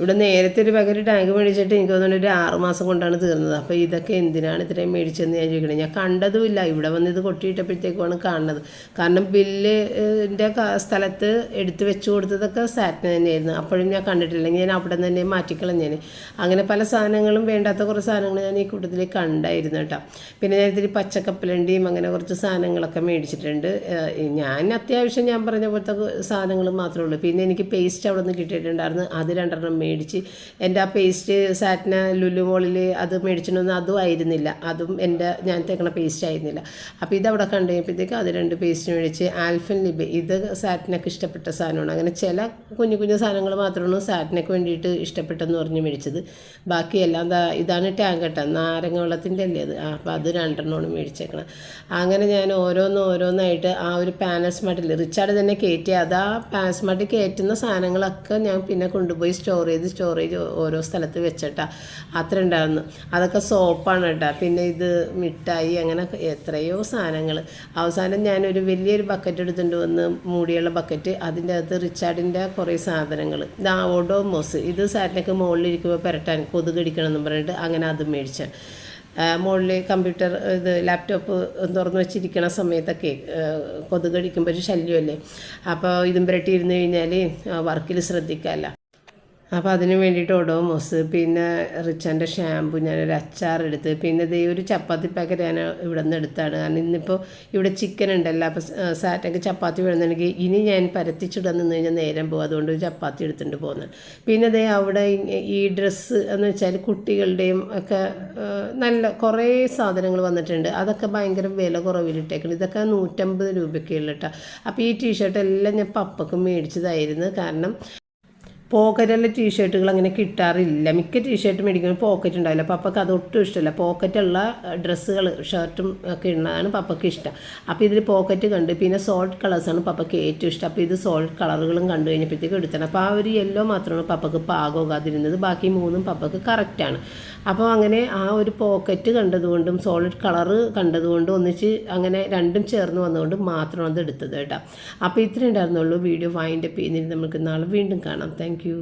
ഇവിടെ നേരത്തെ ഒരു പാക്കറ്റ് ടാങ്ക് മേടിച്ചിട്ട് എനിക്ക് തോന്നുന്നു ഒരു 6 മാസം കൊണ്ടാണ് തീർന്നത്. അപ്പോൾ ഇതൊക്കെ എന്തിനാണ് ഇത്രയും മേടിച്ചതെന്ന് ഞാൻ ചോദിക്കണേ. ഞാൻ കണ്ടതുമില്ല, ഇവിടെ വന്ന് ഇത് കൊട്ടിയിട്ടപ്പോഴത്തേക്കുമാണ് കാണുന്നത്. കാരണം ബില്ലിൻ്റെ സ്ഥലത്ത് എടുത്ത് വെച്ച് കൊടുത്തതൊക്കെ സാറ്റിന് തന്നെയായിരുന്നു. അപ്പോഴും ഞാൻ കണ്ടിട്ടില്ലെങ്കിൽ ഞാൻ അവിടെ തന്നെ മാറ്റിക്കളഞ്ഞേന്. അങ്ങനെ പല സാധനങ്ങളും, വേണ്ടാത്ത കുറേ സാധനങ്ങൾ ഞാൻ ഈ കൂട്ടത്തിൽ കണ്ടായിരുന്നു കേട്ടോ. പിന്നെ ഞാൻ ഇത്തിരി പച്ചക്കപ്പലണ്ടിയും അങ്ങനെ കുറച്ച് സാധനങ്ങളൊക്കെ മേടിച്ചിട്ടുണ്ട്. ഞാൻ അത്യാവശ്യം ഞാൻ പറഞ്ഞ പോലത്തെ സാധനങ്ങൾ മാത്രമേ ഉള്ളൂ. പിന്നെ എനിക്ക് പേസ്റ്റ് അവിടെ നിന്ന് കിട്ടിയിട്ടുണ്ടായിരുന്നു, അത് 2 മേടിച്ച്. എൻ്റെ ആ പേസ്റ്റ് സാറ്റിന ലുലു മോളിൽ അത് മേടിച്ചിട്ടൊന്നും അതും ആയിരുന്നില്ല, അതും ഞാൻ തേക്കണ പേസ്റ്റ് ആയിരുന്നില്ല. അപ്പോൾ ഇതവിടെ കണ്ടു കഴിഞ്ഞപ്പോഴത്തേക്ക് അത് 2 പേസ്റ്റ് മേടിച്ച്. ആൽഫൻലിബെ, ഇത് സാറ്റിനൊക്കെ ഇഷ്ടപ്പെട്ട സാധനമാണ്. അങ്ങനെ ചില കുഞ്ഞു കുഞ്ഞു സാധനങ്ങൾ മാത്രമാണ് സാറ്റിനൊക്കെ വേണ്ടിയിട്ട് ഇഷ്ടപ്പെട്ടെന്ന് പറഞ്ഞ് മേടിച്ചത്. ബാക്കിയെല്ലാം ഇതാണ് ടാങ്ക് കേട്ടോ, നാരങ്ങ വെള്ളത്തിൻ്റെ അല്ലേ അത്. അപ്പോൾ അത് 2 മേടിച്ചേക്കണം. അങ്ങനെ ഞാൻ ഓരോന്നായിട്ട് ആ ഒരു പാനൽ സ്മാർട്ടിൽ റിച്ചാർഡ് തന്നെ കയറ്റി, അത് ആ പാനൽ സ്മാർട്ടിൽ കയറ്റുന്ന സാധനങ്ങളൊക്കെ ഞാൻ പിന്നെ കൊണ്ടുപോയി സ്റ്റോറേജ് ഓരോ സ്ഥലത്ത് വെച്ചിട്ടാ അത്ര ഉണ്ടായിരുന്നു. അതൊക്കെ സോപ്പാണ് കേട്ടോ. പിന്നെ ഇത് മിഠായി, അങ്ങനെ എത്രയോ സാധനങ്ങൾ. അവസാനം ഞാനൊരു വലിയൊരു ബക്കറ്റ് എടുത്തുകൊണ്ട് വന്ന്, മൂടിയുള്ള ബക്കറ്റ്, അതിൻ്റെ അകത്ത് റിച്ചാർഡിൻ്റെ കുറേ സാധനങ്ങൾ. ഇത് ഓഡോമോസ്, ഇത് സാറ്റിനൊക്കെ മുകളിലിരിക്കുമ്പോൾ പുരട്ടാൻ കൊതുകടിക്കണം എന്ന് പറഞ്ഞിട്ട് അങ്ങനെ അത് മേടിച്ചാൽ. മുകളിൽ കമ്പ്യൂട്ടർ ഇത് ലാപ്ടോപ്പ് തുറന്ന് വെച്ചിരിക്കണ സമയത്തൊക്കെ കൊതുകടിക്കുമ്പോൾ ഒരു ശല്യമല്ലേ. അപ്പോൾ ഇതും പുരട്ടിയിരുന്ന് കഴിഞ്ഞാൽ വർക്കിൽ ശ്രദ്ധിക്കാമല്ല. അപ്പോൾ അതിന് വേണ്ടിയിട്ട് ഒഡോമോസ്, പിന്നെ റിച്ചാൻ്റെ ഷാമ്പു, ഞാനൊരു അച്ചാറെടുത്ത്, പിന്നെ ഇതേ ഒരു ചപ്പാത്തി പാക്കറ്റ് ഞാൻ ഇവിടെ നിന്ന് എടുത്താണ്. കാരണം ഇന്നിപ്പോൾ ഇവിടെ ചിക്കൻ ഉണ്ടല്ലോ. അപ്പോൾ സാറ്റൊക്കെ ചപ്പാത്തി വേണമെന്നുണ്ടെങ്കിൽ ഇനി ഞാൻ പരത്തിച്ചിടാൻ നിന്ന് കഴിഞ്ഞാൽ നേരം പോകും, അതുകൊണ്ട് ഒരു ചപ്പാത്തി എടുത്തുകൊണ്ട് പോകുന്നത്. പിന്നെ ഇതേ അവിടെ ഈ ഡ്രസ്സ് എന്ന് വെച്ചാൽ കുട്ടികളുടെയും ഒക്കെ നല്ല കുറേ സാധനങ്ങൾ വന്നിട്ടുണ്ട്. അതൊക്കെ ഭയങ്കര വില കുറവിലിട്ടേക്കണം. ഇതൊക്കെ 150 രൂപയ്ക്കുള്ള കേട്ടോ. അപ്പോൾ ഈ ടീഷർട്ട് എല്ലാം ഞാൻ പപ്പക്ക് മേടിച്ചതായിരുന്നു. കാരണം പോക്കറ്റുള്ള ടീഷർട്ടുകൾ അങ്ങനെ കിട്ടാറില്ല. മിക്ക ടീഷർട്ട് മേടിക്കുമ്പോൾ പോക്കറ്റ് ഉണ്ടാവില്ല. പപ്പക്ക് അതൊട്ടും ഇഷ്ടമല്ല. പോക്കറ്റുള്ള ഡ്രസ്സുകൾ, ഷർട്ടും ഒക്കെ ഇടുന്നതാണ് പപ്പക്ക് ഇഷ്ടം. അപ്പോൾ ഇതിൽ പോക്കറ്റ് കണ്ട്, പിന്നെ സോൾട്ട് കളേഴ്സാണ് പപ്പക്ക് ഏറ്റവും ഇഷ്ടം. അപ്പോൾ ഇത് സോൾട്ട് കളറുകളും കണ്ടു കഴിഞ്ഞപ്പോഴത്തേക്ക് എടുത്തണം. അപ്പോൾ ആ ഒരു യെല്ലോ മാത്രമാണ് പപ്പക്ക് പാകമാകാതിരുന്നത്, ബാക്കി 3 പപ്പക്ക് കറക്റ്റാണ്. അപ്പോൾ അങ്ങനെ ആ ഒരു പോക്കറ്റ് കണ്ടതുകൊണ്ടും സോളിഡ് കളറ് കണ്ടതുകൊണ്ടും ഒന്നിച്ച് അങ്ങനെ 2ഉം ചേർന്ന് വന്നുകൊണ്ട് മാത്രമാണ് അത് എടുത്തത് കേട്ടോ. അപ്പോൾ ഇത്രയും ഉണ്ടായിരുന്നുള്ളൂ. വീഡിയോ വൈൻഡപ്പ് ചെയ്യുന്നതിന് നമുക്ക് നാളെ വീണ്ടും കാണാം. Thank you.